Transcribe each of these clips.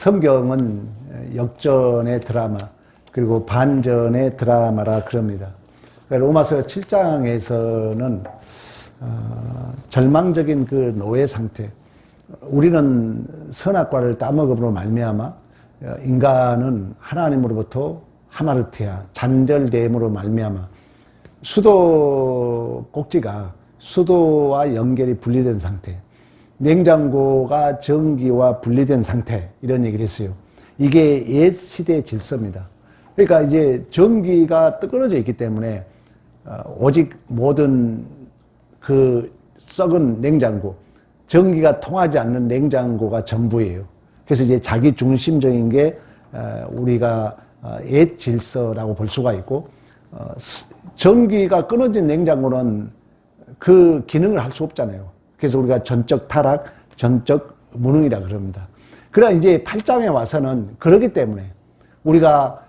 성경은 역전의 드라마 그리고 반전의 드라마라 그럽니다. 로마서 7장에서는 절망적인 그 노예 상태, 우리는 선악과를 따먹음으로 말미암아 인간은 하나님으로부터 하마르티아, 잔절됨으로 말미암아 수도 꼭지가 수도와 연결이 분리된 상태, 냉장고가 전기와 분리된 상태, 이런 얘기를 했어요. 이게 옛 시대의 질서입니다. 그러니까 이제 전기가 끊어져 있기 때문에 오직 모든 그 썩은 냉장고, 전기가 통하지 않는 냉장고가 전부예요. 그래서 이제 자기 중심적인 게 우리가 옛 질서라고 볼 수가 있고, 전기가 끊어진 냉장고는 그 기능을 할 수 없잖아요. 그래서 우리가 전적 타락, 전적 무능이라 그럽니다. 그러나 이제 8장에 와서는 그러기 때문에 우리가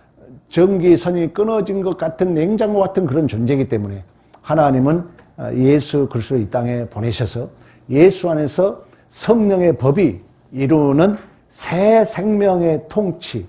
전기선이 끊어진 것 같은 냉장고 같은 그런 존재이기 때문에 하나님은 예수 그리스도를 이 땅에 보내셔서 예수 안에서 성령의 법이 이루는 새 생명의 통치,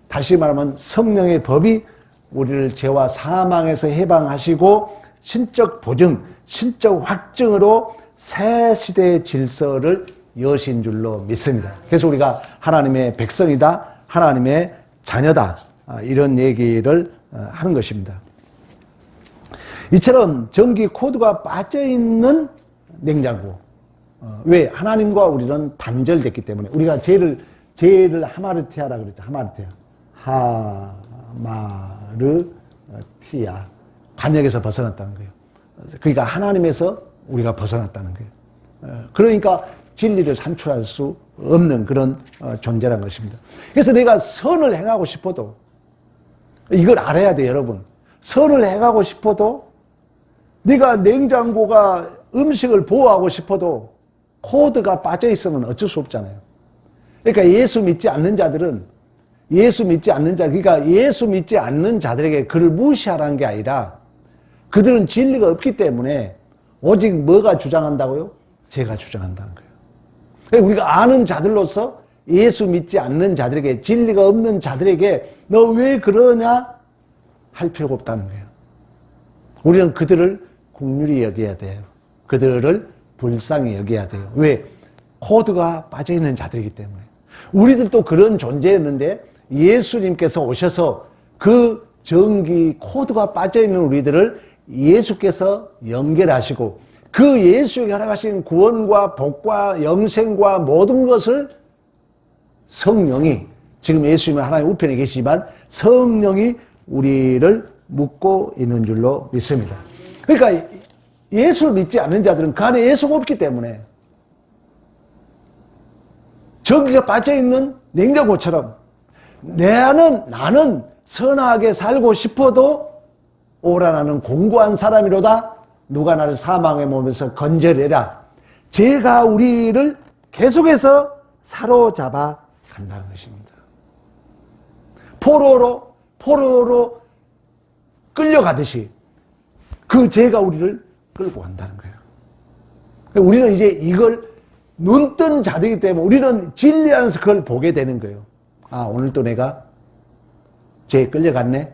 다시 말하면 성령의 법이 우리를 죄와 사망에서 해방하시고 신적 보증, 신적 확증으로 새 시대의 질서를 여신 줄로 믿습니다. 그래서 우리가 하나님의 백성이다, 하나님의 자녀다, 이런 얘기를 하는 것입니다. 이처럼 전기 코드가 빠져있는 냉장고, 왜? 하나님과 우리는 단절됐기 때문에. 우리가 죄를 하마르티아라 그랬죠. 하마르티아, 반역에서 벗어났다는 거예요. 그러니까 하나님에서 우리가 벗어났다는 거예요. 그러니까 진리를 산출할 수 없는 그런 존재라는 것입니다. 그래서 내가 선을 행하고 싶어도, 이걸 알아야 돼요, 여러분. 선을 행하고 싶어도, 네가 냉장고가 음식을 보호하고 싶어도 코드가 빠져 있으면 어쩔 수 없잖아요. 그러니까 예수 믿지 않는 자들은, 그러니까 예수 믿지 않는 자들에게 그를 무시하라는 게 아니라 그들은 진리가 없기 때문에 오직 뭐가 주장한다고요? 죄가 주장한다는 거예요. 그러니까 우리가 아는 자들로서 예수 믿지 않는 자들에게, 진리가 없는 자들에게 너 왜 그러냐 할 필요가 없다는 거예요. 우리는 그들을 긍휼히 여겨야 돼요. 그들을 불쌍히 여겨야 돼요. 왜? 코드가 빠져있는 자들이기 때문에. 우리들도 그런 존재였는데 예수님께서 오셔서 그 전기 코드가 빠져있는 우리들을 예수께서 연결하시고 그 예수에게 허락하신 구원과 복과 영생과 모든 것을 성령이, 지금 예수님은 하나님 우편에 계시지만 성령이 우리를 묶고 있는 줄로 믿습니다. 그러니까 예수를 믿지 않는 자들은 그 안에 예수가 없기 때문에 전기가 빠져있는 냉장고처럼 나는 선하게 살고 싶어도 오라 나는 공고한 사람이로다. 누가 나를 사망의 몸에서 건져내라. 죄가 우리를 계속해서 사로잡아 간다는 것입니다. 포로로 끌려가듯이 그 죄가 우리를 끌고 간다는 거예요. 우리는 이제 이걸 눈뜬 자들이기 때문에 우리는 진리 안에서 그걸 보게 되는 거예요. 아, 오늘도 내가 죄에 끌려갔네?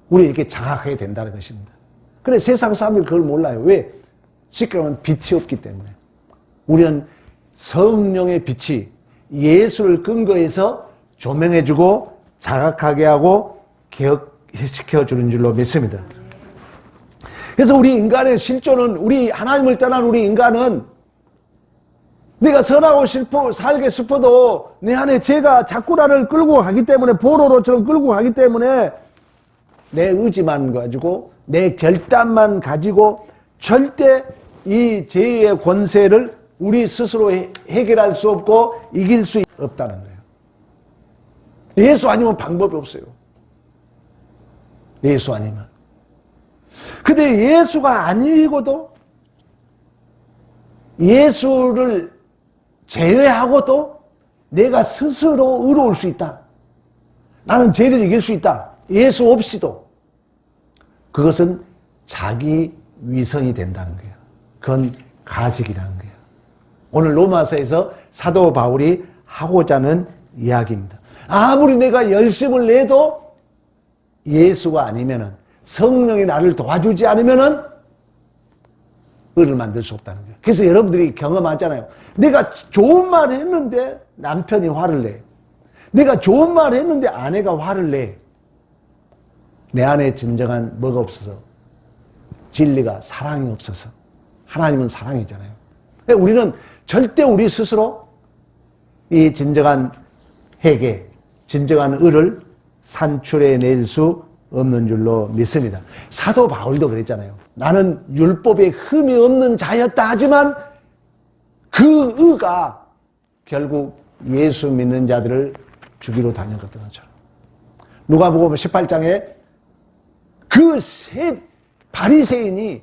우리 이렇게 자각하게 된다는 것입니다. 그래, 세상 사람들이 그걸 몰라요. 왜? 시끄러운 빛이 없기 때문에. 우리는 성령의 빛이 예수를 근거해서 조명해주고 자각하게 하고 개혁시켜주는 줄로 믿습니다. 그래서 우리 인간의 실존은, 우리 하나님을 떠난 우리 인간은 내가 선하고 살게 싶어도 내 안에 죄가 자꾸 나를 끌고 가기 때문에, 포로로처럼 끌고 가기 때문에 내 의지만 가지고, 내 결단만 가지고 절대 이 죄의 권세를 우리 스스로 해결할 수 없고 이길 수 없다는 거예요. 예수 아니면 방법이 없어요. 예수 아니면. 근데 예수가 아니고도, 예수를 제외하고도 내가 스스로 의로울 수 있다. 나는 죄를 이길 수 있다. 예수 없이도. 그것은 자기 위선이 된다는 거예요. 그건 가식이라는 거예요. 오늘 로마서에서 사도 바울이 하고자 하는 이야기입니다. 아무리 내가 열심을 내도 예수가 아니면은, 성령이 나를 도와주지 않으면은 을을 만들 수 없다는 거예요. 그래서 여러분들이 경험하잖아요. 내가 좋은 말 했는데 남편이 화를 내. 내가 좋은 말 했는데 아내가 화를 내. 내 안에 진정한 뭐가 없어서, 진리가, 사랑이 없어서. 하나님은 사랑이잖아요. 우리는 절대 우리 스스로 이 진정한 회개, 진정한 의를 산출해낼 수 없는 줄로 믿습니다. 사도 바울도 그랬잖아요. 나는 율법에 흠이 없는 자였다 하지만 그 의가 결국 예수 믿는 자들을 죽이러 다녔던 것처럼. 누가복음 18장에 그 세 바리새인이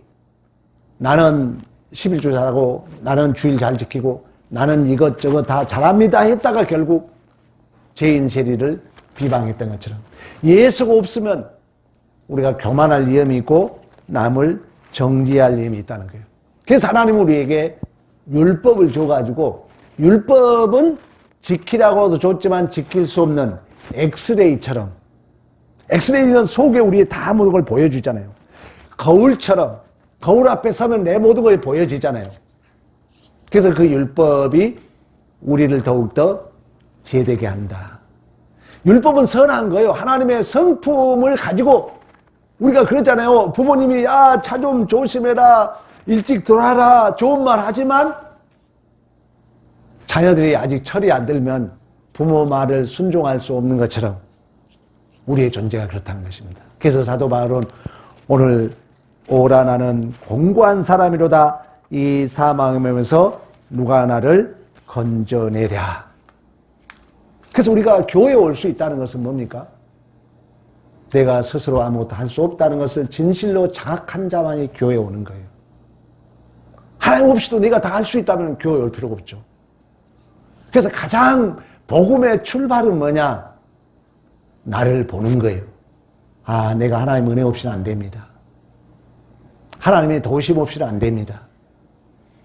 나는 11조 잘하고 나는 주일 잘 지키고 나는 이것저것 다 잘합니다 했다가 결국 죄인 세리를 비방했던 것처럼 예수가 없으면 우리가 교만할 위험이 있고 남을 정죄할 위험이 있다는 거예요. 그래서 하나님은 우리에게 율법을 줘가지고, 율법은 지키라고도 줬지만 지킬 수 없는 엑스레이처럼, 엑스레이는 속에 우리의 다 모든 걸 보여주잖아요. 거울처럼 거울 앞에 서면 내 모든 걸 보여지잖아요. 그래서 그 율법이 우리를 더욱더 제되게 한다. 율법은 선한 거예요. 하나님의 성품을 가지고 우리가 그랬잖아요. 부모님이 차 좀 조심해라, 일찍 들어와라, 좋은 말 하지만 자녀들이 아직 철이 안 들면 부모 말을 순종할 수 없는 것처럼 우리의 존재가 그렇다는 것입니다. 그래서 사도 바울은 오늘 오라 나는 공고한 사람이로다 이 사망의 몸에서 누가 나를 건져내랴. 그래서 우리가 교회에 올 수 있다는 것은 뭡니까? 내가 스스로 아무것도 할 수 없다는 것을 진실로 자각한 자만이 교회에 오는 거예요. 하나님 없이도 내가 다 할 수 있다면 교회에 올 필요가 없죠. 그래서 가장 복음의 출발은 뭐냐? 나를 보는 거예요. 내가 하나님 은혜 없이는 안 됩니다. 하나님의 도우심 없이는 안 됩니다.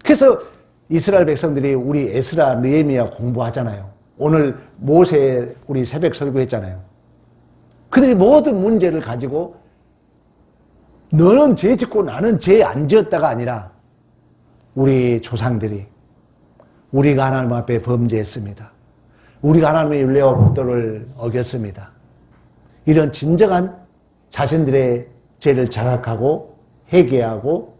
그래서 이스라엘 백성들이 우리 에스라, 느헤미야 공부하잖아요. 오늘 모세 우리 새벽 설교했잖아요. 그들이 모든 문제를 가지고 너는 죄 짓고 나는 죄 안 지었다가 아니라 우리 조상들이 우리가 하나님 앞에 범죄했습니다. 우리가 하나님의 율례와 법도를 어겼습니다. 이런 진정한 자신들의 죄를 자각하고 회개하고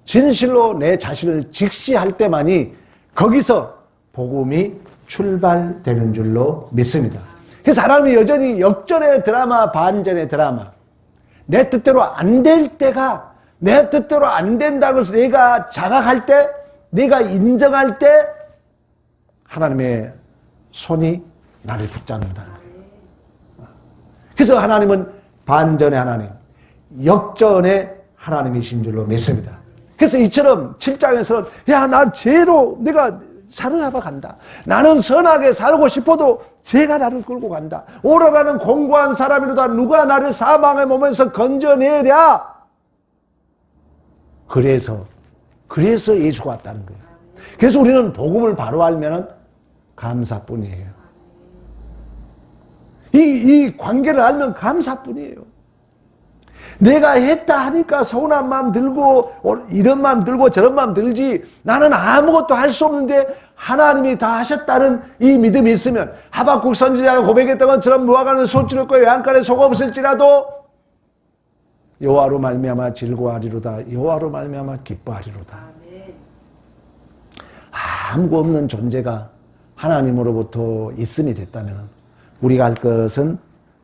진실로 내 자신을 직시할 때만이 거기서 복음이 출발되는 줄로 믿습니다. 그래서 하나님이 여전히 역전의 드라마, 반전의 드라마, 내 뜻대로 안 될 때가 내 뜻대로 안 된다는 것을 내가 자각할 때, 내가 인정할 때 하나님의 손이 나를 붙잡는다는 거예요. 그래서 하나님은 반전의 하나님, 역전의 하나님이신 줄로 믿습니다. 그래서 이처럼 7장에서는 나 죄로 내가 사로잡아 간다. 나는 선하게 살고 싶어도 죄가 나를 끌고 간다. 오라라는 공고한 사람이로다 누가 나를 사망의 몸에서 건져내랴. 그래서 예수가 왔다는 거예요. 그래서 우리는 복음을 바로 알면 감사뿐이에요. 이 관계를 알면 감사뿐이에요. 내가 했다 하니까 서운한 마음 들고 이런 마음 들고 저런 마음 들지, 나는 아무것도 할 수 없는데 하나님이 다 하셨다는 이 믿음이 있으면, 하박국 선지자가 고백했던 것처럼 무화과는 소출없고 외양간에 속 없을지라도 여호와로 말미암아 즐거워하리로다, 여호와로 말미암아 기뻐하리로다. 아무것도 없는 존재가 하나님으로부터 있음이 됐다면 우리가 할 것은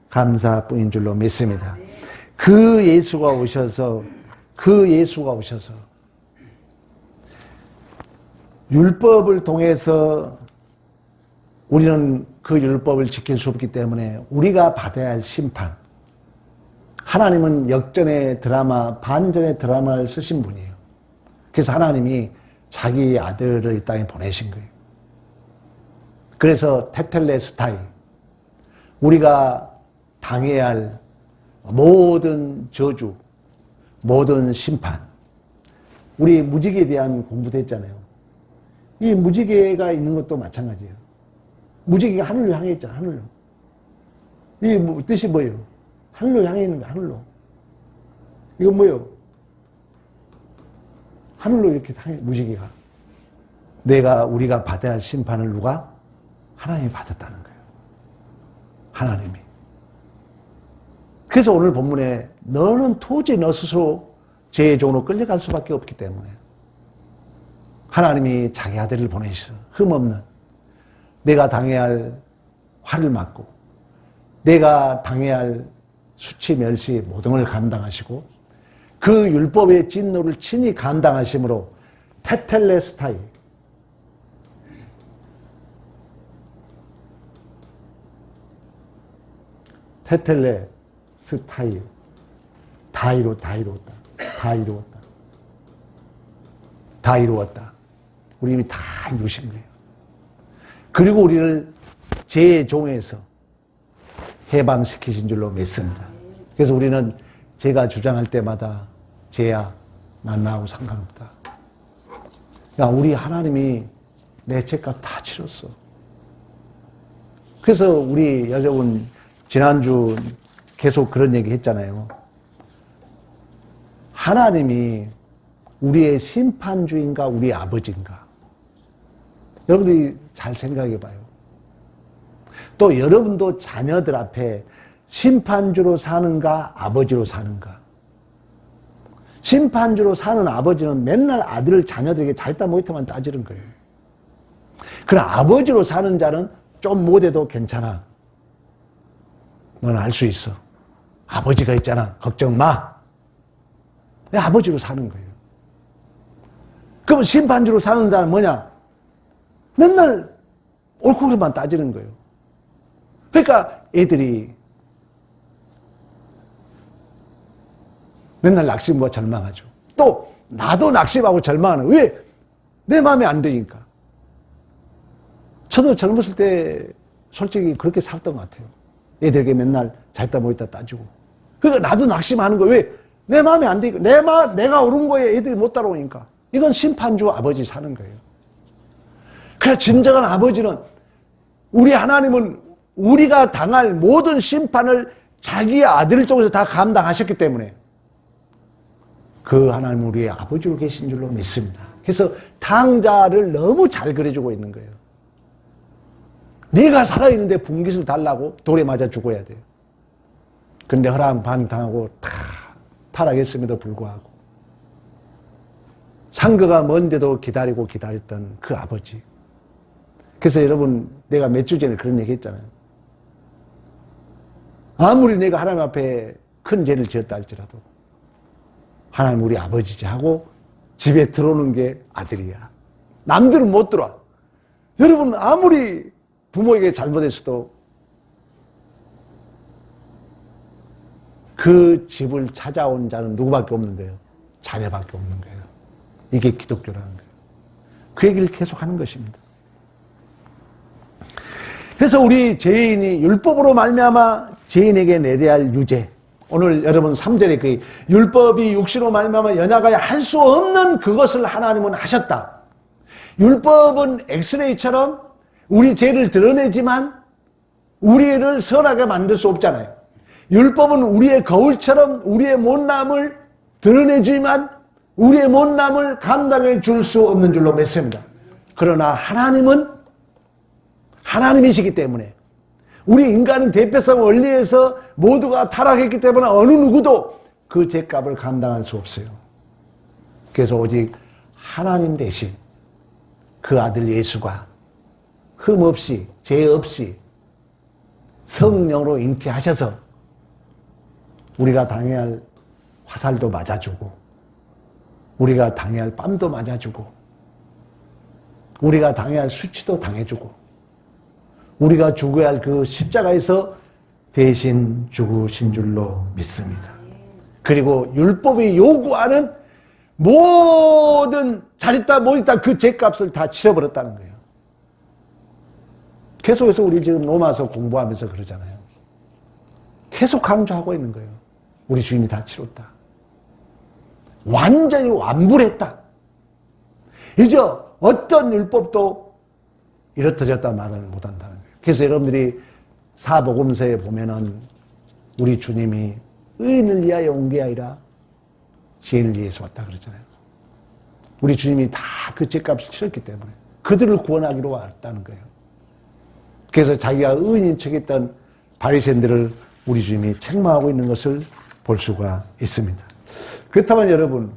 감사뿐인 줄로 믿습니다. 그 예수가 오셔서 율법을 통해서 우리는 그 율법을 지킬 수 없기 때문에 우리가 받아야 할 심판, 하나님은 역전의 드라마, 반전의 드라마를 쓰신 분이에요. 그래서 하나님이 자기 아들을 이 땅에 보내신 거예요. 그래서 테텔레스타이, 우리가 당해야 할 모든 저주, 모든 심판, 우리 무지개에 대한 공부도 했잖아요. 이 무지개가 있는 것도 마찬가지예요. 무지개가 하늘로 향해 있잖아, 하늘로. 이게 뭐, 뜻이 뭐예요? 하늘로 향해 있는 거야, 하늘로. 이건 뭐예요? 하늘로 이렇게 향해, 무지개가. 우리가 받아야 할 심판을 누가? 하나님이 받았다는 거예요. 하나님이. 그래서 오늘 본문에 너는 도저히 너 스스로 죄의 종으로 끌려갈 수밖에 없기 때문에 하나님이 자기 아들을 보내셔서 흠없는 내가 당해야 할 화를 맞고 내가 당해야 할 수치, 멸시 모든 걸 감당하시고 그 율법의 진노를 친히 감당하심으로 테텔레스타이 테텔레스타이 다 이루었다. 다 이루었다. 우리 이미 다 이루신 거예요. 그리고 우리를 죄의 종에서 해방시키신 줄로 믿습니다. 그래서 우리는 제가 주장할 때마다 죄야 난 나하고 상관없다. 야, 우리 하나님이 내 죄값 다 치렀어. 그래서 우리 여러분 지난주 계속 그런 얘기 했잖아요. 하나님이 우리의 심판주인가 우리 아버지인가? 여러분들이 잘 생각해 봐요. 또 여러분도 자녀들 앞에 심판주로 사는가 아버지로 사는가? 심판주로 사는 아버지는 맨날 아들 자녀들에게 잘했다 못했다만 따지는 거예요. 그러나 아버지로 사는 자는 좀 못해도 괜찮아. 넌 알 수 있어. 아버지가 있잖아. 걱정 마. 아버지로 사는 거예요. 그럼 심판주로 사는 자는 뭐냐? 맨날 옳고 그름만 따지는 거예요. 그러니까 애들이 맨날 낙심과 절망하죠. 또 나도 낙심하고 절망하는 거예요. 왜? 내 마음에 안 드니까. 저도 젊었을 때 솔직히 그렇게 살았던 것 같아요. 애들에게 맨날 잘했다 못했다 따지고. 그러니까 나도 낙심하는 거예요. 왜? 내 마음에 안 되니까. 내가 옳은 거에 애들이 못 따라오니까. 이건 심판주 아버지 사는 거예요. 그래서 진정한 아버지는 우리 하나님은 우리가 당할 모든 심판을 자기의 아들을 통해서 다 감당하셨기 때문에 그 하나님은 우리의 아버지로 계신 줄로 믿습니다. 그래서 당자를 너무 잘 그려주고 있는 거예요. 네가 살아있는데 분깃을 달라고 돌에 맞아 죽어야 돼요. 근데 허랑방탕하고 다 타락했음에도 불구하고 상거가 먼데도 기다렸던 그 아버지. 그래서 여러분 내가 몇 주 전에 그런 얘기 했잖아요. 아무리 내가 하나님 앞에 큰 죄를 지었다 할지라도 하나님 우리 아버지지 하고 집에 들어오는 게 아들이야. 남들은 못 들어와. 여러분 아무리 부모에게 잘못했어도 그 집을 찾아온 자는 누구밖에 없는 거예요? 자녀밖에 없는 거예요. 이게 기독교라는 거예요. 그 얘기를 계속하는 것입니다. 그래서 우리 죄인이 율법으로 말미암아 죄인에게 내려야 할 유죄. 오늘 여러분 3절에 그 율법이 육신으로 말미암아 연약하여 할 수 없는 그것을 하나님은 하셨다. 율법은 엑스레이처럼 우리 죄를 드러내지만 우리를 선하게 만들 수 없잖아요. 율법은 우리의 거울처럼 우리의 못남을 드러내주지만 우리의 못남을 감당해 줄 수 없는 줄로 믿습니다. 그러나 하나님은 하나님이시기 때문에 우리 인간은 대표성 원리에서 모두가 타락했기 때문에 어느 누구도 그 죄값을 감당할 수 없어요. 그래서 오직 하나님 대신 그 아들 예수가 흠없이 죄 없이 성령으로 잉태하셔서 우리가 당해야 할 화살도 맞아주고 우리가 당해야 할 뺨도 맞아주고 우리가 당해야 할 수치도 당해주고 우리가 죽어야 할 그 십자가에서 대신 죽으신 줄로 믿습니다. 그리고 율법이 요구하는 모든 잘했다 못했다 그 죄값을 다 치러버렸다는 거예요. 계속해서 우리 지금 로마서 공부하면서 그러잖아요. 계속 강조하고 있는 거예요. 우리 주인이 다 치렀다. 완전히 완불했다. 이제 어떤 율법도 이렇다 저렇다 말을 못한다는 거예요. 그래서 여러분들이 사복음서에 보면은 우리 주님이 의인을 위하여 온 게 아니라 죄인을 위해서 왔다 그러잖아요. 우리 주님이 다 그 죄값을 치렀기 때문에 그들을 구원하기로 왔다는 거예요. 그래서 자기가 의인인 척했던 바리새인들을 우리 주님이 책망하고 있는 것을 볼 수가 있습니다. 그렇다면 여러분,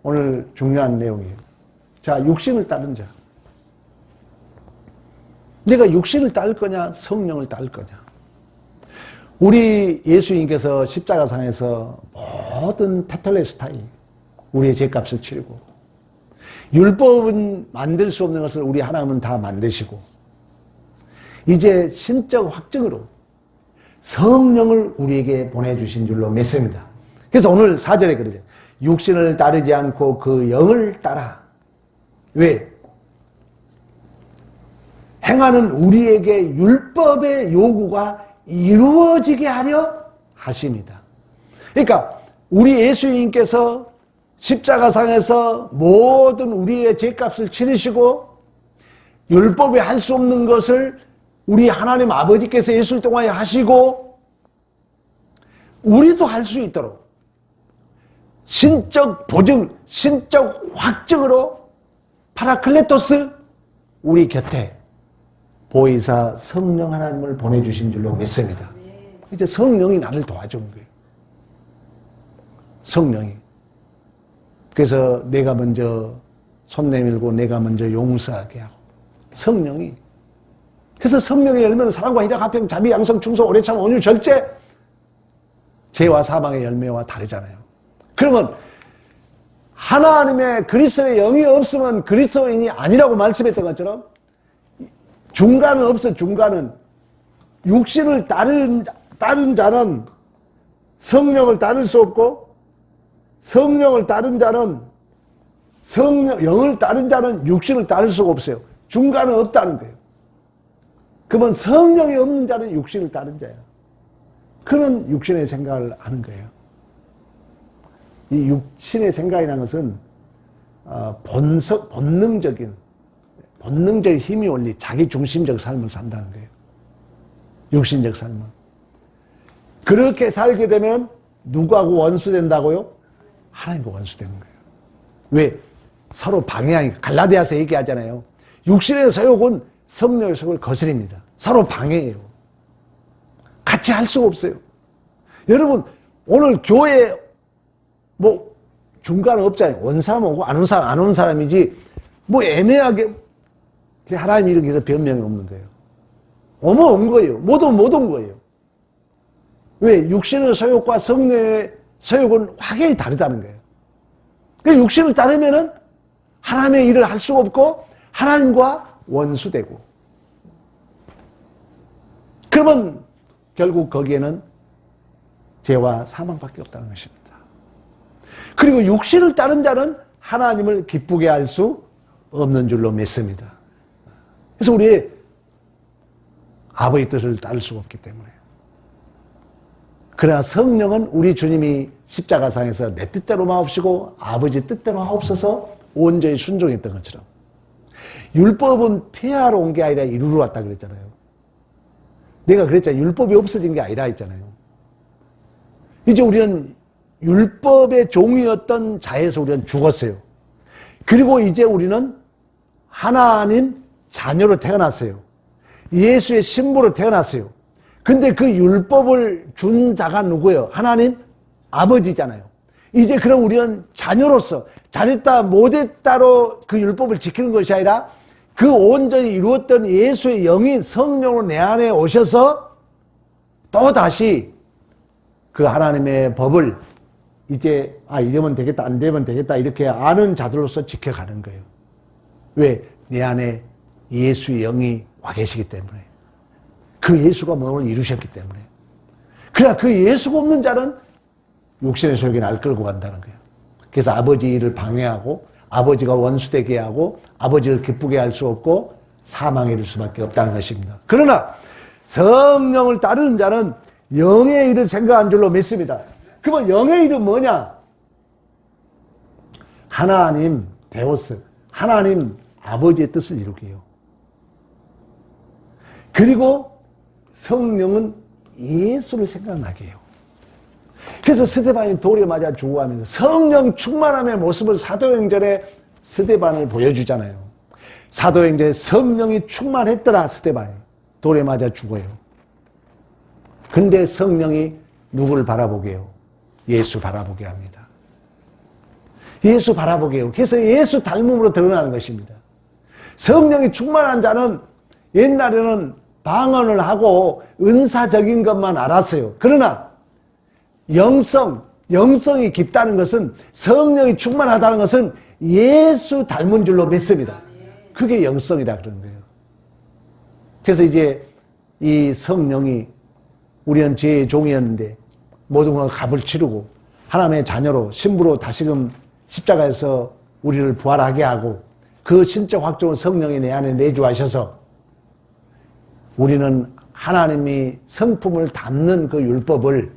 오늘 중요한 내용이에요. 자, 육신을 따른 자. 내가 육신을 따를 거냐, 성령을 따를 거냐. 우리 예수님께서 십자가상에서 모든 테텔레스타이, 우리의 죄값을 치르고, 율법은 만들 수 없는 것을 우리 하나님은 다 만드시고, 이제 신적 확증으로 성령을 우리에게 보내주신 줄로 믿습니다. 그래서 오늘 4절에 그러죠. 육신을 따르지 않고 그 영을 따라. 왜? 행하는 우리에게 율법의 요구가 이루어지게 하려 하십니다. 그러니까 우리 예수님께서 십자가상에서 모든 우리의 죄값을 치르시고 율법이 할 수 없는 것을 우리 하나님 아버지께서 예수를 통하여 하시고 우리도 할 수 있도록 신적 보증, 신적 확증으로 파라클레토스 우리 곁에 보혜사 성령 하나님을 보내주신 줄로 믿습니다. 이제 성령이 나를 도와주는 거예요. 성령이. 그래서 내가 먼저 손 내밀고 내가 먼저 용서하게 하고 성령이. 그래서 성령의 열매는 사랑과 희락, 화평, 자비, 양성, 충성, 오래 참, 온유, 절제. 죄와 사망의 열매와 다르잖아요. 그러면 하나님의 그리스도의 영이 없으면 그리스도인이 아니라고 말씀했던 것처럼 중간은 없어. 중간은 육신을 따른 자는 성령을 따를 수 없고 성령을 따른 자는 영을 따른 자는 육신을 따를 수가 없어요. 중간은 없다는 거예요. 그러면 성령이 없는 자는 육신을 따른 자예요. 그런 육신의 생각을 하는 거예요. 이 육신의 생각이라는 것은 본능적인 힘이 올리 자기 중심적 삶을 산다는 거예요. 육신적 삶을. 그렇게 살게 되면 누구하고 원수된다고요? 하나님과 원수되는 거예요. 왜? 서로 방해하니까. 갈라디아서 얘기하잖아요. 육신의 소욕은 성령의 소욕을 거스립니다. 서로 방해해요. 같이 할 수가 없어요. 여러분, 오늘 교회 중간은 없잖아요. 온 사람 오고 안 온 사람이지 애매하게 하나님이 이렇게 해서 변명이 없는 거예요. 오면 온 거예요. 못 오면 못 온 거예요. 왜? 육신의 소욕과 성령의 소욕은 확연히 다르다는 거예요. 그러니까 육신을 따르면은 하나님의 일을 할 수가 없고 하나님과 원수되고 그러면 결국 거기에는 죄와 사망밖에 없다는 것입니다. 그리고 육신을 따른 자는 하나님을 기쁘게 할 수 없는 줄로 믿습니다. 그래서 우리 아버지 뜻을 따를 수가 없기 때문에. 그러나 성령은 우리 주님이 십자가상에서 내 뜻대로 마옵시고 아버지 뜻대로 하옵소서 온전히 순종했던 것처럼 율법은 폐하러 온 게 아니라 이루러 왔다 그랬잖아요. 내가 그랬잖아요. 율법이 없어진 게 아니라 했잖아요. 이제 우리는 율법의 종이었던 자에서 우리는 죽었어요. 그리고 이제 우리는 하나님 자녀로 태어났어요. 예수의 신부로 태어났어요. 근데 그 율법을 준 자가 누구예요? 하나님 아버지잖아요. 이제 그럼 우리는 자녀로서 잘했다 못했다로 그 율법을 지키는 것이 아니라 그 온전히 이루었던 예수의 영이 성령으로 내 안에 오셔서 또 다시 그 하나님의 법을 이제 이러면 되겠다 안 되면 되겠다 이렇게 아는 자들로서 지켜가는 거예요. 왜? 내 안에 예수의 영이 와 계시기 때문에 그 예수가 몸을 이루셨기 때문에. 그러나 그 예수가 없는 자는 육신의 소욕이 날 끌고 간다는 거예요. 그래서 아버지 일을 방해하고 아버지가 원수되게 하고 아버지를 기쁘게 할 수 없고 사망에 이를 수밖에 없다는 것입니다. 그러나 성령을 따르는 자는 영의 일을 생각한 줄로 믿습니다. 그러면 영의 일은 뭐냐? 하나님 데오스, 하나님 아버지의 뜻을 이루기요. 그리고 성령은 예수를 생각나게 해요. 그래서 스데반이 돌에 맞아 죽어가면서 성령 충만함의 모습을 사도행전에 스데반을 보여주잖아요. 사도행전에 성령이 충만했더라. 스데반이 돌에 맞아 죽어요. 근데 성령이 누구를 바라보게 해요? 예수 바라보게 합니다. 예수 바라보게 해요. 그래서 예수 닮음으로 드러나는 것입니다. 성령이 충만한 자는 옛날에는 방언을 하고 은사적인 것만 알았어요. 그러나 영성이 깊다는 것은, 성령이 충만하다는 것은 예수 닮은 줄로 믿습니다. 그게 영성이라 그러는 거예요. 그래서 이제 이 성령이, 우리는 죄의 종이었는데 모든 걸 값을 치르고 하나님의 자녀로, 신부로 다시금 십자가에서 우리를 부활하게 하고, 그 신적 확정을 성령이 내 안에 내주하셔서 우리는 하나님이 성품을 담는 그 율법을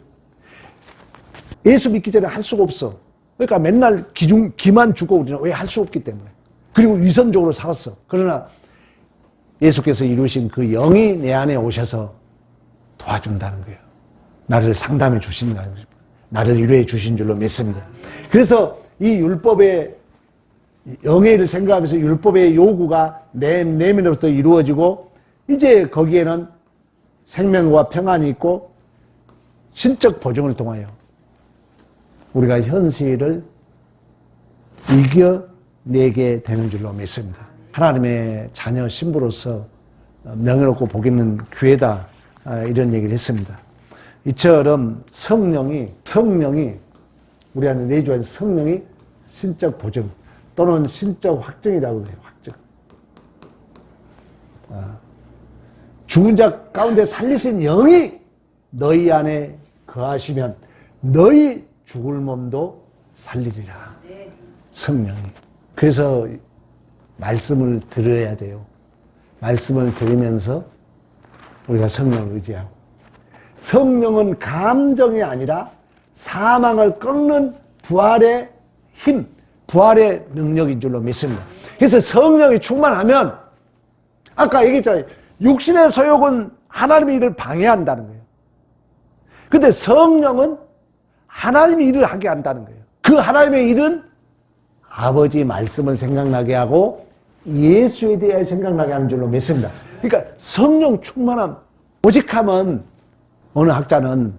예수 믿기 전에 할 수가 없어. 그러니까 맨날 기만 주고 우리는 왜 할 수 없기 때문에. 그리고 위선적으로 살았어. 그러나 예수께서 이루신 그 영이 내 안에 오셔서 도와준다는 거예요. 나를 상담해 주신다는 거죠. 나를 위로해 주신 줄로 믿습니다. 그래서 이 율법의 영예를 생각하면서 율법의 요구가 내 내면으로부터 이루어지고, 이제 거기에는 생명과 평안이 있고 신적 보증을 통하여 우리가 현실을 이겨내게 되는 줄로 믿습니다. 하나님의 자녀 신부로서 명예롭고 복 있는 기회다, 이런 얘기를 했습니다. 이처럼 성령이 우리 안에 내주한 성령이 신적 보증 또는 신적 확정이라고 해요. 확정. 죽은 자 가운데 살리신 영이 너희 안에 거하시면 너희 죽을 몸도 살리리라. 성령이. 그래서 말씀을 들어야 돼요. 말씀을 들으면서 우리가 성령을 의지하고, 성령은 감정이 아니라 사망을 꺾는 부활의 힘, 부활의 능력인 줄로 믿습니다. 그래서 성령이 충만하면, 아까 얘기했잖아요. 육신의 소욕은 하나님의 일을 방해한다는 거예요. 근데 성령은 하나님의 일을 하게 한다는 거예요. 그 하나님의 일은 아버지 말씀을 생각나게 하고 예수에 대해 생각나게 하는 줄로 믿습니다. 그러니까 성령 충만함, 오직함은, 어느 학자는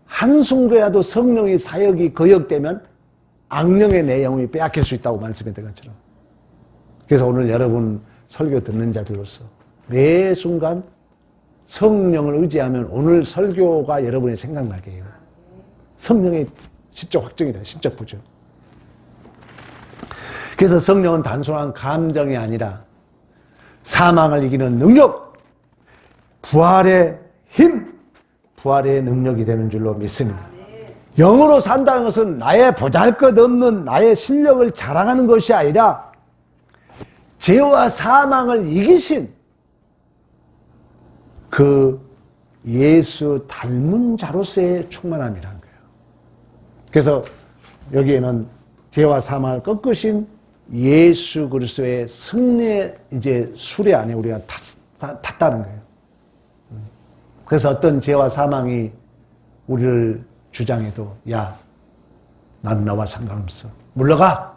한순간이라도 성령의 사역이 거역되면 악령의 내용이 빼앗길 수 있다고 말씀했던 것처럼. 그래서 오늘 여러분 설교 듣는 자들로서 매 순간 성령을 의지하면 오늘 설교가 여러분이 생각나게 해요. 성령의 신적 확정이다. 신적 보증. 그래서 성령은 단순한 감정이 아니라 사망을 이기는 능력, 부활의 힘, 부활의 능력이 되는 줄로 믿습니다. 영으로 산다는 것은 나의 보잘것없는 나의 실력을 자랑하는 것이 아니라 죄와 사망을 이기신 그 예수 닮은 자로서의 충만함이라는 거예요. 그래서 여기에는 죄와 사망을 꺾으신 예수 그리스도의 승리의 이제 수레 안에 우리가 탔다는 거예요. 그래서 어떤 죄와 사망이 우리를 주장해도, 야, 난 너와 상관없어. 물러가.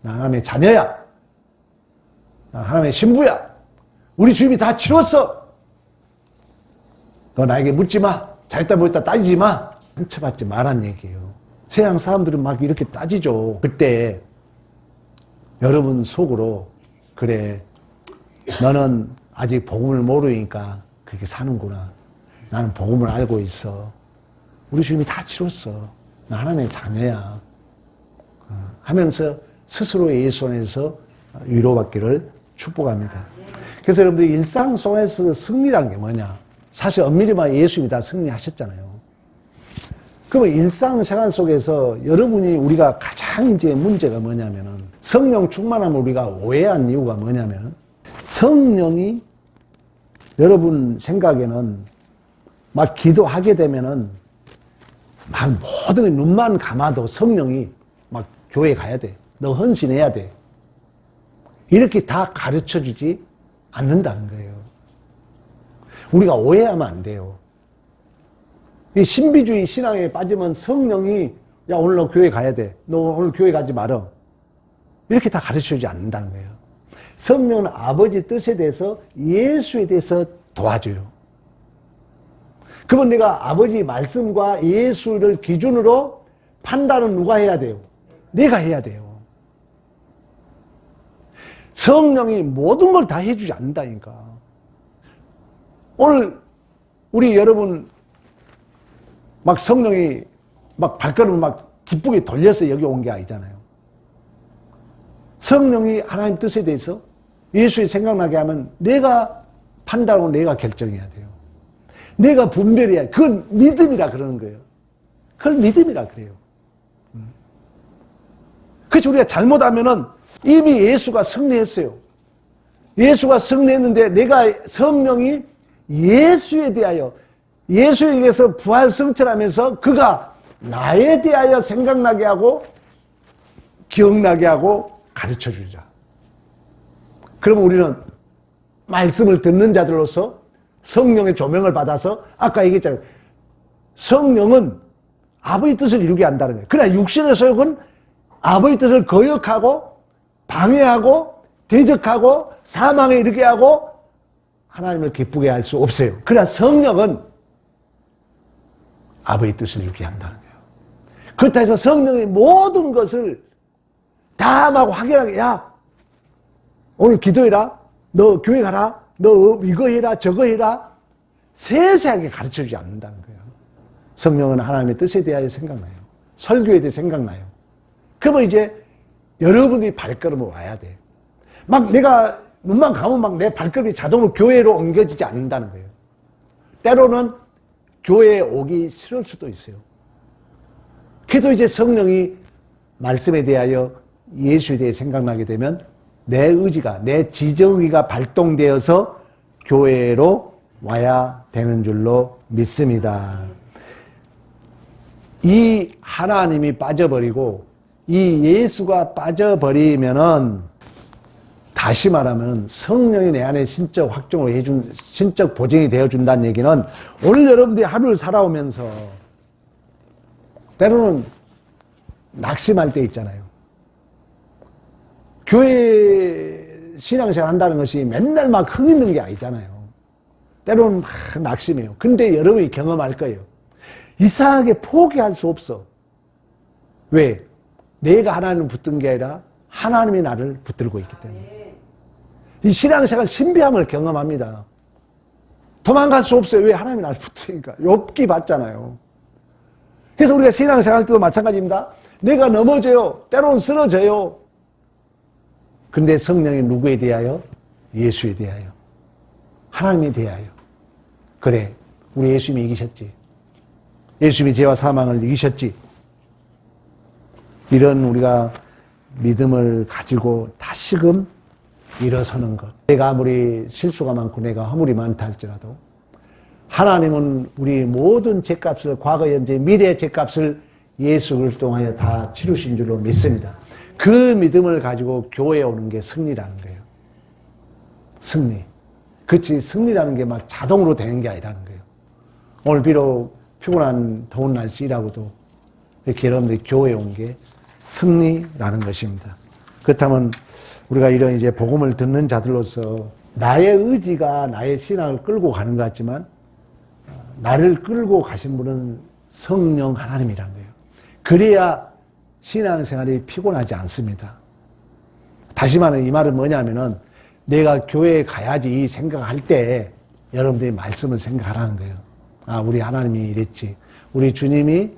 난 하나님의 자녀야. 난 하나님의 신부야. 우리 주님이 다 치렀어. 너 나에게 묻지 마. 잘했다 못했다 따지지 마. 상처받지 말란 얘기예요. 세상 사람들은 막 이렇게 따지죠. 그때 여러분 속으로, 그래, 너는 아직 복음을 모르니까 그렇게 사는구나. 나는 복음을 알고 있어. 우리 주님이 다 치렀어. 나 하나님의 자녀야. 하면서 스스로 예수 안에서 위로받기를 축복합니다. 그래서 여러분들 일상 속에서 승리란 게 뭐냐? 사실 엄밀히 말하면 예수님이 다 승리하셨잖아요. 그러면 일상생활 속에서 여러분이, 우리가 가장 이제 문제가 뭐냐면은, 성령 충만함을 우리가 오해한 이유가 뭐냐면은, 성령이 여러분 생각에는 막 기도하게 되면은 막 모든 눈만 감아도 성령이 막 교회 가야 돼. 너 헌신해야 돼. 이렇게 다 가르쳐 주지 않는다는 거예요. 우리가 오해하면 안 돼요. 이 신비주의 신앙에 빠지면 성령이 야 오늘 너 교회 가야 돼. 너 오늘 교회 가지 말어. 이렇게 다 가르쳐주지 않는다는 거예요. 성령은 아버지 뜻에 대해서 예수에 대해서 도와줘요. 그러면 내가 아버지 말씀과 예수를 기준으로 판단은 누가 해야 돼요? 내가 해야 돼요. 성령이 모든 걸 다 해주지 않는다니까. 오늘 우리 여러분 막 성령이 막 발걸음을 막 기쁘게 돌려서 여기 온 게 아니잖아요. 성령이 하나님 뜻에 대해서 예수의 생각나게 하면 내가 판단하고 내가 결정해야 돼요. 내가 분별해야, 그건 믿음이라 그러는 거예요. 그걸 믿음이라 그래요. 그래서 우리가 잘못하면은 이미 예수가 승리했어요. 예수가 승리했는데 내가 성령이 예수에 대하여, 예수에 대해서 부활 성천하면서 그가 나에 대하여 생각나게 하고 기억나게 하고 가르쳐 주자. 그러면 우리는 말씀을 듣는 자들로서 성령의 조명을 받아서 아까 얘기했잖아요. 성령은 아버지 뜻을 이루게 한다는 거예요. 그러나 육신의 소욕은 아버지 뜻을 거역하고 방해하고 대적하고 사망에 이르게 하고 하나님을 기쁘게 할 수 없어요. 그러나 성령은 아버지 뜻을 이루게 한다는 거예요. 그렇다 해서 성령의 모든 것을 다 막 확연하게, 야 오늘 기도해라, 너 교회 가라, 너 이거 해라 저거 해라, 세세하게 가르쳐주지 않는다는 거예요. 성령은 하나님의 뜻에 대하여 생각나요. 설교에 대해 생각나요. 그러면 이제 여러분이 발걸음을 와야 돼. 막 내가 눈만 감으면 막 내 발걸음이 자동으로 교회로 옮겨지지 않는다는 거예요. 때로는 교회에 오기 싫을 수도 있어요. 그래도 이제 성령이 말씀에 대하여 예수에 대해 생각나게 되면 내 의지가, 내 지정의가 발동되어서 교회로 와야 되는 줄로 믿습니다. 이 하나님이 빠져버리고 이 예수가 빠져버리면은 다시 말하면 성령이 내 안에 신적 확정을 해준, 신적 보증이 되어준다는 얘기는 오늘 여러분들이 하루를 살아오면서 때로는 낙심할 때 있잖아요. 교회 신앙생활 한다는 것이 맨날 막 흥 있는 게 아니잖아요. 때로는 막 낙심해요. 근데 여러분이 경험할 거예요. 이상하게 포기할 수 없어. 왜? 내가 하나님을 붙든 게 아니라 하나님이 나를 붙들고 있기 때문에. 이 신앙생활 신비함을 경험합니다. 도망갈 수 없어요. 왜? 하나님이 나를 붙으니까. 욥기 봤잖아요. 그래서 우리가 신앙생활 때도 마찬가지입니다. 내가 넘어져요. 때로는 쓰러져요. 근데 성령이 누구에 대하여? 예수에 대하여. 하나님에 대하여. 그래, 우리 예수님이 이기셨지. 예수님이 죄와 사망을 이기셨지. 이런 우리가 믿음을 가지고 다시금 일어서는 것. 내가 아무리 실수가 많고 내가 허물이 많다 할지라도 하나님은 우리 모든 죄값을, 과거, 현재, 미래의 죄값을 예수 그리스도 통하여 다 치르신 줄로 믿습니다. 그 믿음을 가지고 교회에 오는 게 승리라는 거예요. 승리. 그치, 승리라는 게 막 자동으로 되는 게 아니라는 거예요. 오늘 비록 피곤한 더운 날씨 일하고도 이렇게 여러분들이 교회에 온 게 승리라는 것입니다. 그렇다면 우리가 이런 이제 복음을 듣는 자들로서 나의 의지가 나의 신앙을 끌고 가는 것 같지만 나를 끌고 가신 분은 성령 하나님이란 거예요. 그래야 신앙생활이 피곤하지 않습니다. 다시 말하면 이 말은 뭐냐면은 내가 교회에 가야지 이 생각할 때 여러분들이 말씀을 생각하라는 거예요. 아, 우리 하나님이 이랬지. 우리 주님이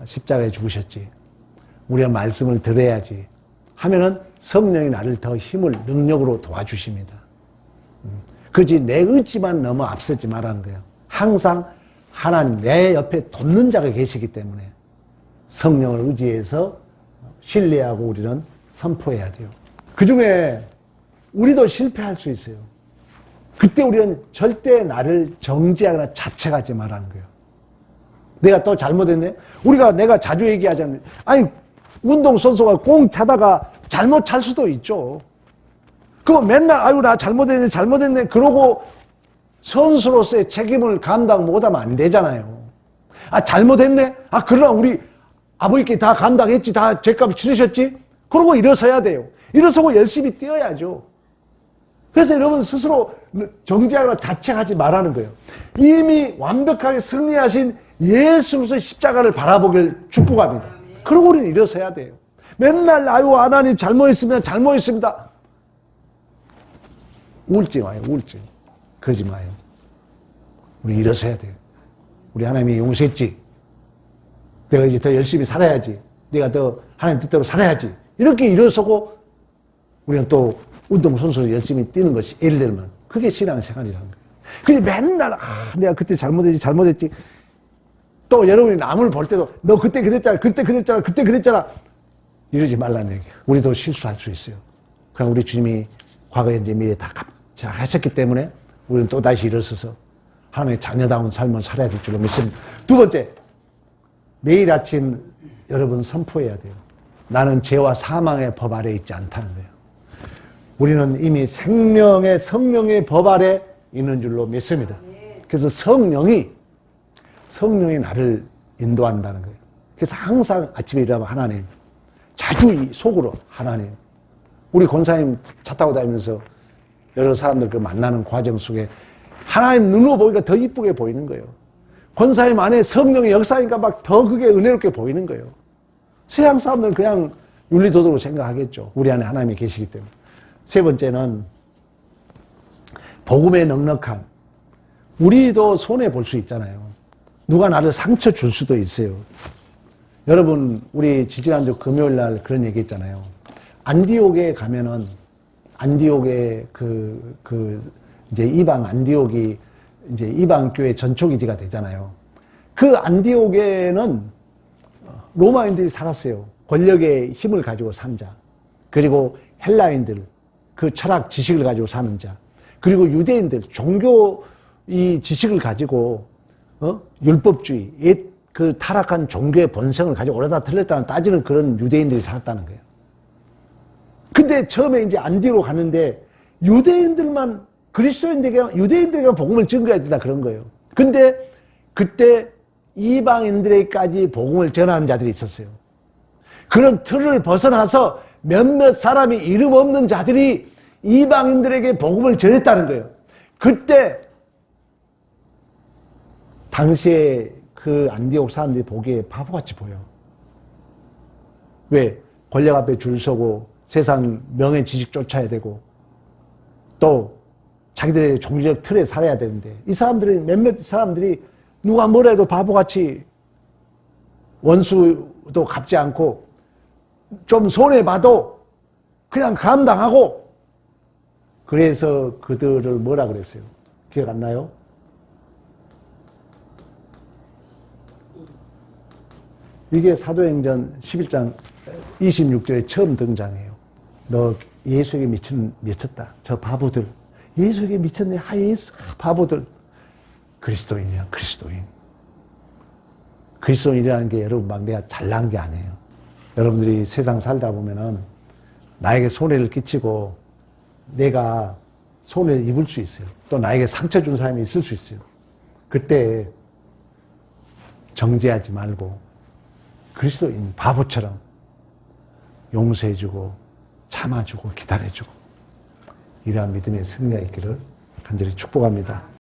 십자가에 죽으셨지. 우리가 말씀을 들어야지 하면은 성령이 나를 더 힘을, 능력으로 도와주십니다. 그렇지 내 의지만 너무 앞서지 말라는 거예요. 항상 하나님, 내 옆에 돕는 자가 계시기 때문에 성령을 의지해서 신뢰하고 우리는 선포해야 돼요. 그 중에 우리도 실패할 수 있어요. 그때 우리는 절대 나를 정죄하거나 자책하지 말라는 거예요. 내가 또 잘못했네? 내가 자주 얘기하잖아요. 아니, 운동선수가 공 차다가 잘못 찰 수도 있죠. 그거 맨날, 아유, 나 잘못했네, 그러고 선수로서의 책임을 감당 못하면 안 되잖아요. 아, 잘못했네? 아, 그러나 우리 아버지께 다 감당했지. 다 죄값 치르셨지? 그러고 일어서야 돼요. 일어서고 열심히 뛰어야죠. 그래서 여러분 스스로 정죄하거나 자책하지 말라는 거예요. 이미 완벽하게 승리하신 예수로서의 십자가를 바라보길 축복합니다. 그러고 우리는 일어서야 돼요. 맨날 아유 하나님 잘못했습니다. 잘못했습니다. 우울증 와요. 우울증. 그러지 마요. 우리 일어서야 돼요. 우리 하나님이 용서했지. 내가 이제 더 열심히 살아야지. 내가 더 하나님 뜻대로 살아야지. 이렇게 일어서고 우리는 또 운동선수로 열심히 뛰는 것이 예를 들면 그게 신앙생활이라는 거예요. 근데 맨날 내가 그때 잘못했지. 또 여러분이 남을 볼 때도 너 그때 그랬잖아. 그때 그랬잖아. 이러지 말라는 얘기예요. 우리도 실수할 수 있어요. 그럼 우리 주님이 과거, 현재, 미래 다 하셨기 때문에 우리는 또다시 일어서서 하나님의 자녀다운 삶을 살아야 될 줄로 믿습니다. 두 번째, 매일 아침 여러분 선포해야 돼요. 나는 죄와 사망의 법 아래 있지 않다는 거예요. 우리는 이미 생명의 성령의 법 아래 있는 줄로 믿습니다. 그래서 성령이 나를 인도한다는 거예요. 그래서 항상 아침에 일어나면 하나님, 자주 속으로 하나님. 우리 권사님 차 타고 다니면서 여러 사람들 그 만나는 과정 속에 하나님 눈으로 보니까 더 이쁘게 보이는 거예요. 권사님 안에 성령의 역사니까 막 더 그게 은혜롭게 보이는 거예요. 세상 사람들은 그냥 윤리도덕으로 생각하겠죠. 우리 안에 하나님이 계시기 때문에. 세 번째는 복음의 넉넉함. 우리도 손해 볼 수 있잖아요. 누가 나를 상처 줄 수도 있어요. 여러분, 우리 지지난주 금요일 날 그런 얘기 했잖아요. 안디옥에 가면은, 안디옥에 이제 이방 안디옥이 이제 이방 교회 전초기지가 되잖아요. 그 안디옥에는 로마인들이 살았어요. 권력의 힘을 가지고 산 자. 그리고 헬라인들, 그 철학 지식을 가지고 사는 자. 그리고 유대인들, 종교 이 지식을 가지고, 율법주의, 그 타락한 종교의 본성을 가지고 옳다 틀렸다는 따지는 그런 유대인들이 살았다는 거예요. 근데 처음에 이제 안디옥으로 갔는데 유대인들만 유대인들에게 복음을 전가해야 된다 그런 거예요. 근데 그때 이방인들에게까지 복음을 전하는 자들이 있었어요. 그런 틀을 벗어나서 몇몇 사람이 이름 없는 자들이 이방인들에게 복음을 전했다는 거예요. 그때 당시에 그 안디옥 사람들이 보기에 바보같이 보여. 왜? 권력 앞에 줄 서고 세상 명예 지식 쫓아야 되고 또 자기들의 종교적 틀에 살아야 되는데 이 사람들이 몇몇 사람들이 누가 뭐라 해도 바보같이 원수도 갚지 않고 좀 손해봐도 그냥 감당하고 그래서 그들을 뭐라 그랬어요? 기억 안 나요? 이게 사도행전 11장 26절에 처음 등장해요. 너 예수에게 미쳤다. 저 바보들. 예수에게 미쳤네. 바보들. 그리스도인이야. 그리스도인. 그리스도인이라는 게 여러분 막 내가 잘난 게 아니에요. 여러분들이 세상 살다 보면은 나에게 손해를 끼치고 내가 손해를 입을 수 있어요. 또 나에게 상처 준 사람이 있을 수 있어요. 그때 정죄하지 말고 그리스도인 바보처럼 용서해주고 참아주고 기다려주고 이러한 믿음의 승리가 있기를 간절히 축복합니다.